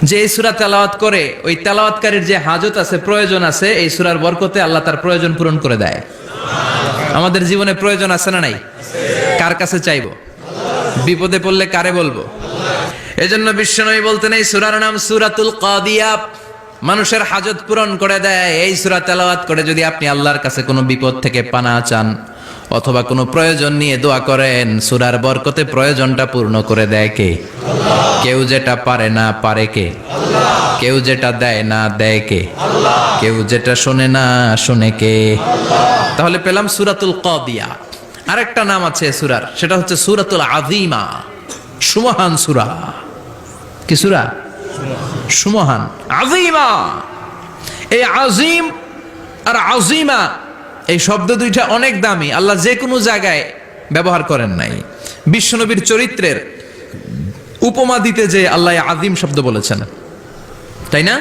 যে এই সূরা তেলাওয়াত করে ওই তেলাওয়াতকারীর যে হাজত আছে, প্রয়োজন আছে, এই সূরার বরকতে আল্লাহ তার প্রয়োজন পূরণ করে দেয়। আমাদের জীবনে প্রয়োজন আছে না নাই? কার কাছে চাইবো? বিপদে পড়লে কারে বলবো? এজন্য বিশ্বনবী বলতেন এই সূরার নাম সূরাতুল কাদিয়া, মানুষের হাজত পূরণ করে দেয়। এই সূরা তেলাওয়াত করে যদি আপনি আল্লাহর কাছে কোনো বিপদ থেকে পানা চান অথবা কোনো প্রয়োজন নিয়ে দোয়া করেন, সূরার বরকতে প্রয়োজনটা পূর্ণ করে দেয় কে? কেউ যেটা পারে না পারে কে? কেউ যেটা দেয় না দেয় কে? কেউ যেটা শোনে না শোনে কে? তাহলে পেলাম সূরাতুল কাদিয়া। আরেকটা নাম আছে সূরার, সেটা হচ্ছে সূরাতুল আযীমা, সুমহান সূরা। কি সূরা? সুমহান, আযীমা। এই আযীম আর আযীমা এই শব্দ দুইটা অনেক দামি, আল্লাহ যে কোনো জায়গায় ব্যবহার করেন নাই। বিশ্বনবীর চরিত্রের উপমা দিতে যে আল্লাহ আযীম শব্দ বলেছেন, তাই না?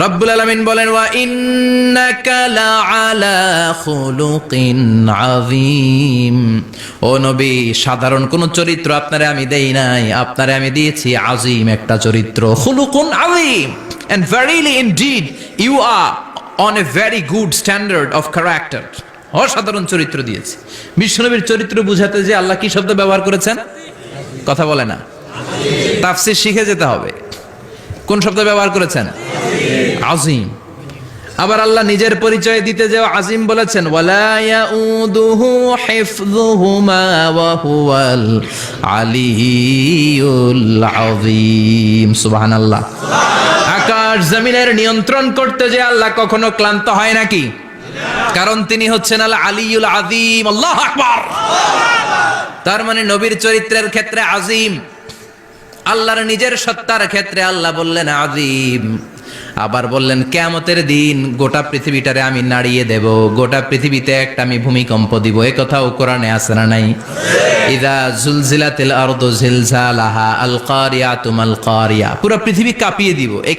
রব্বুল আলামিন বলেন ওয়া ইন্নাকা লাআলা খুলুকিন আযীম। ও নবী, সাধারণ কোন চরিত্র আপনারে আমি দেই নাই, আপনারে আমি দিয়েছি আযীম একটা চরিত্র, খুলুকুন আযীম। And verily indeed you are on a very good standard of character. অসাধারণ চরিত্র দিয়েছি। বিশ্বনবীর চরিত্র বুঝাতে যে আল্লাহ কি শব্দ ব্যবহার করেছেন? কথা বলে না, তাফসীর শিখে যেতে হবে। কোন শব্দ ব্যবহার করেছেন? আযীম। আবার আল্লাহ নিজের পরিচয় দিতে যে আযীম বলেছেন, ওয়ালা ইয়াউদুহু হিফযুহুমা ওয়া হুয়াল আলিয়্যুল আযীম। সুবহানাল্লাহ। আকাশ জমিনের নিয়ন্ত্রণ করতে যে আল্লাহ কখনো ক্লান্ত হয় নাকি? কারণ তিনি হচ্ছেন আল আলিয়্যুল আযীম। আল্লাহু আকবার। তার মানে নবীর চরিত্রের ক্ষেত্রে আযীম, আল্লাহর নিজের সত্তার ক্ষেত্রে আল্লাহ বললেন আযীম। আবার বললেন কিয়ামতের দিন গোটা পৃথিবীটারে আমি নাড়িয়ে দেব, গোটা পৃথিবীতে একটা আমি ভূমিকম্প দিব। এই কথাও কোরআনে আছে না নাই? ইযা জুলজিলাতিল আরদু জিলজালাহা আল কারিয়াতু মাল কারিয়া। পুরো পৃথিবী কাঁপিয়ে দিব। এই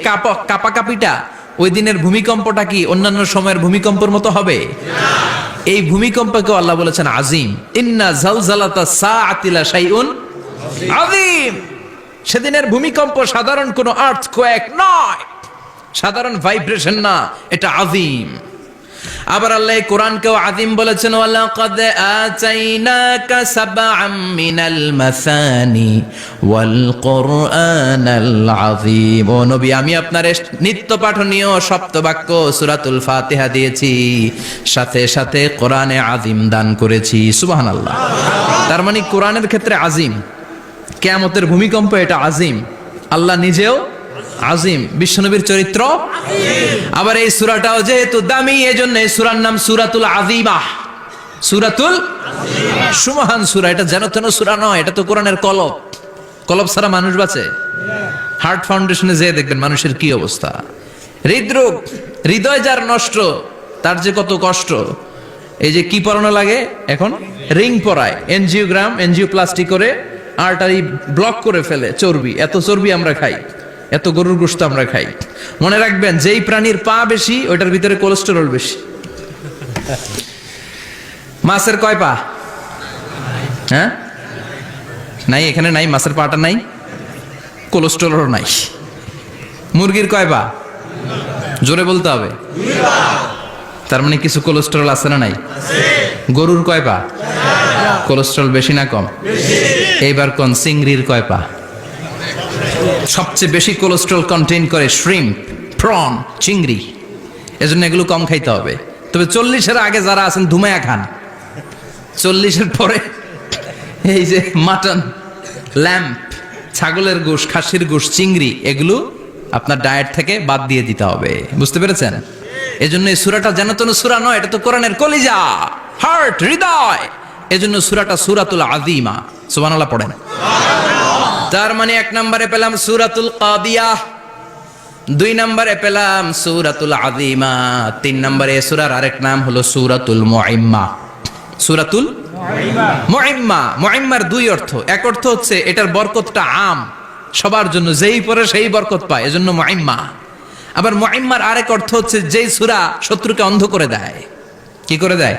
কাঁপাকাঁপিটা ওই দিনের ভূমিকম্পটা কি অন্যান্য সময়ের ভূমিকম্পের মতো হবে? এই ভূমিকম্পকে আল্লাহ বলেছেন আযীম। ইন্না জালজালাতাস সাআতি লা শাইউন আযীম। সেদিনের ভূমিকম্প সাধারণ কোনো আর্থকোয়েক নয়, সাধারণ ভাইব্রেশন না, এটা আযীম। আবার আল্লাহ কোরআনকেও আযীম বলেছেন, ওয়ালাকাদ আতাইনাকা সাবআম মিনাল মাসানি ওয়াল কুরআনাল আযীম। ও নবী, আমি আপনারে নিত্য পাঠনীয় সপ্তবাক্য সূরাতুল ফাতিহা দিয়েছি, সাথে সাথে কোরআনে আযীম দান করেছি। সুবহানাল্লাহ। তার মানে কোরআনের ক্ষেত্রে আযীম, কিয়ামতের ভূমিকম্প এটা আযীম, আল্লাহ নিজেও আযীম, বিশ্বনবীর চরিত্র আযীম। আবার এই সূরাটাও যেহেতু দামি, এজন্য এই সূরার নাম সূরাতুল আযীমা, সূরাতুল আযীমা, সুমহান সূরা। এটা যেন তেন সূরা নয়, এটা তো কোরআনের কলব। কলব ছাড়া মানুষ বাঁচে? হার্ট ফাউন্ডেশনে যেয়ে দেখবেন মানুষের কি অবস্থা। হৃদরোগ, হৃদয় যার নষ্ট, তার যে কত কষ্ট। এই যে কি পরানো লাগে এখন? রিং পরায়, এনজিওগ্রাম, এনজিওপ্লাস্টি করে আর্টারি ব্লক করে ফেলে। চর্বি, এত চর্বি আমরা খাই, এত গরুর গোশত আমরা খাই। মনে রাখবেন, যেই প্রাণীর পা বেশি ওইটার ভিতরে কোলেস্টেরল বেশি। মাছের কয় পা? হ্যাঁ, নাই, এখানে নাই, মাছের পাটা নাই, কোলেস্টেরল নাই। মুরগির কয় পা? জোরে বলতে হবে। তার মানে কিছু কোলেস্টেরল আছে না নাই? গরুর কয় পা? কোলেস্টেরল বেশি না কম? এইবার কোন চিংড়ির কয় পা? সবচেয়ে বেশি কোলেস্টেরল কন্টেইন করে শ্রিম্প, প্রন, চিংড়ি। এজন্য এগুলো কম খাইতে হবে। তবে 40-এর আগে যারা আছেন ধুমায়া খান, 40-এর পরে এই যে মাটন, ল্যাম্প, ছাগলের গোশ, খাসির গোশ, চিংড়ি, এগুলো আপনার ডায়েট থেকে বাদ দিয়ে দিতে হবে। বুঝতে পেরেছেন? এজন্য এই সূরাটা যেন তেন সূরা নয়, এটা তো কোরআনের কলিজা, হার্ট, হৃদয়। এজন্য সূরাটা সূরাতুল আযীমা। সুবহানাল্লাহ পড়েন। তার মানে 1 নম্বরে পেলাম সূরাতুল কাদিয়া, 2 নম্বরে পেলাম সূরাতুল আযীমা, 3 নম্বরে সূরার আরেক নাম হলো সূরাতুল মুইম্মা। সূরাতুল মুইম্মা। মুইম্মার 2 অর্থ। এক অর্থ হচ্ছে এটার বরকতটা আম, সবার জন্য, যেই পড়ে সেই বরকত পায়, এজন্য মুইম্মা। আবার মুইম্মার আরেক অর্থ হচ্ছে যেই সূরা শত্রুকে অন্ধ করে দেয়। কি করে দেয়?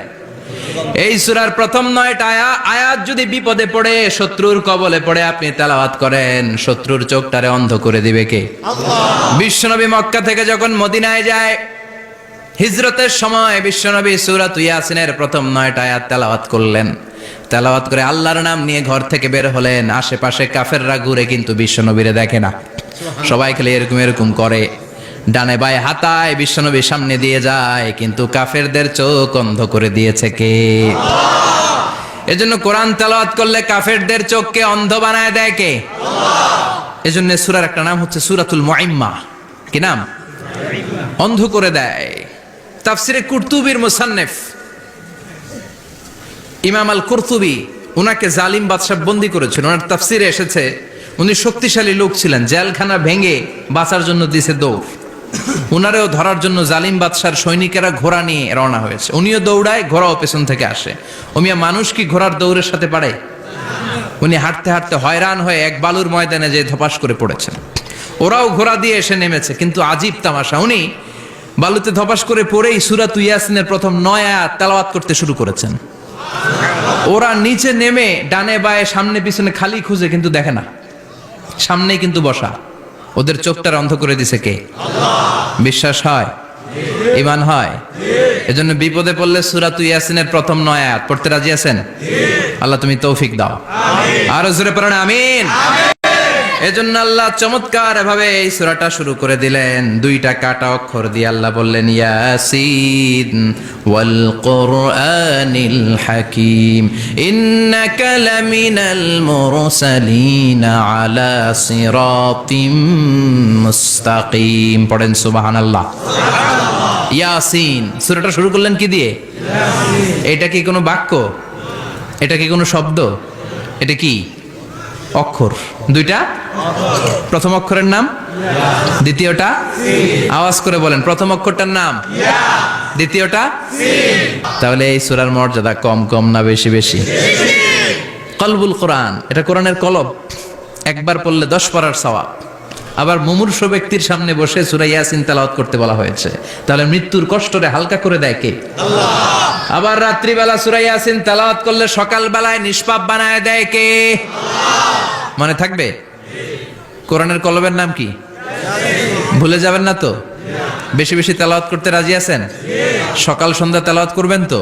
এই সূরার প্রথম 9টা আয়াত যদি বিপদে পড়ে, শত্রুর কবলে পড়ে আপনি তেলাওয়াত করেন, শত্রুর চোখটারে অন্ধ করে দিবে কে? আল্লাহ। বিশ্বনবী মক্কা থেকে যখন মদিনায় যায়, হিজরতের সময় বিশ্বনবী সূরাত ইয়াসিনের প্রথম 9টা আয়াত তেলাওয়াত করলেন। তেলাওয়াত করে আল্লাহর নাম নিয়ে ঘর থেকে বের হলেন। আশেপাশে কাফেররা ঘুরে কিন্তু বিশ্বনবীরে দেখে না, সবাই খালি এরকম এরকম করে, ডানে বায়ে হাতায় বিশ্বনবীর সামনে দিয়ে যায়, কিন্তু কাফেরদের চোখ অন্ধ করে দিয়েছে কে? আল্লাহ। এজন্য কোরআন তেলাওয়াত করলে কাফেরদের চোখকে অন্ধ বানায় দেয় কে? আল্লাহ। এজন্য সূরার একটা নাম হচ্ছে সূরাতুল মুআম্মা। কি নাম? অন্ধ করে দেয়। তাফসিরে কুরতুবির মুসান্নিফ ইমাম আল কুরতুবি, উনাকে জালিম বাদশা বন্দী করেছিল। ওনার তাফসিরে এসেছে উনি শক্তিশালী লোক ছিলেন, জেলখানা ভেঙে বাঁচার জন্য দিছে দৌড়। উনারেও ধরার জন্য জালিম বাদশার সৈনিকেরা ঘোড়া নিয়ে রওনা হয়েছে। উনিও দৌড়ায়, ঘোড়াও পেছন থেকে আসে। ওমিয়া মানুষ কি ঘোড়ার দৌড়ের সাথে পারে? উনি হাঁটতে হাঁটতে হয়রান হয়ে এক বালুর ময়দানে যে ধপাস করে পড়েছেন। ওরাও ঘোড়া দিয়ে এসে নেমেছে, কিন্তু আজীব তামাশা, উনি বালুতে ধপাস করে পড়েই সূরাত ইয়াসিনের প্রথম 9 আয়াত তেলাওয়াত করতে শুরু করেছেন। ওরা নিচে নেমে ডানে বায়ে সামনে পিছনে খালি খুঁজে, কিন্তু দেখে না, সামনেই কিন্তু বসা। ওদের চোখটার অন্ধ করে দিছে কে? আল্লাহ। বিশ্বাস হয়? ঈমান হয়? এজন্য বিপদে পড়লে সূরাত ইয়াসিনের প্রথম 9 আয়াত পড়তে রাজি আছেন? আল্লাহ তুমি তৌফিক দাও। আরো জোরে পড়েন আমিন। এজন্য আল্লাহ চমৎকার ভাবে এই সূরাটা শুরু করে দিলেন। 2টা কাটা অক্ষর দিয়ে আল্লাহ বললেন ইয়াসিন ওয়াল কুরআনিল হাকীম ইন্নাকা লামিনাল মুরসালিন আলা সিরাতিম মুস্তাকিম। পড়েন সুবহানাল্লাহ। ইয়াসিন সূরাটা শুরু করলেন কি দিয়ে? এটা কি কোনো বাক্য? এটা কি কোনো শব্দ? এটা কি অক্ষর? 2টা। প্রথম অক্ষরের নাম, দ্বিতীয়টা আওয়াজ করে বলেন, প্রথম অক্ষরটার নাম, দ্বিতীয়টা। তাহলে এই সূরার মর্যাদা কম কম না বেশি বেশি? কলবুল কোরআন, এটা কোরআনের কলব। একবার পড়লে 10 পড়ার সওয়াব। আবার মুমূর্ষ ব্যক্তির সামনে বসে সূরা ইয়াসিন তেলাওয়াত করতে বলা হয়েছে। তাহলে মৃত্যুর কষ্টরে হালকা করে দেয় কে? আল্লাহ। আবার রাত্রিবেলা সূরা ইয়াসিন তেলাওয়াত করলে সকালবেলায় নিষ্পাপ বানায় দেয় কে? আল্লাহ। মনে থাকবে? কোরআনের কলবের নাম কি? ভুলে যাবেন না তো? বেশি বেশি তেলাওয়াত করতে রাজি আছেন? সকাল সন্ধ্যা তেলাওয়াত করবেন তো?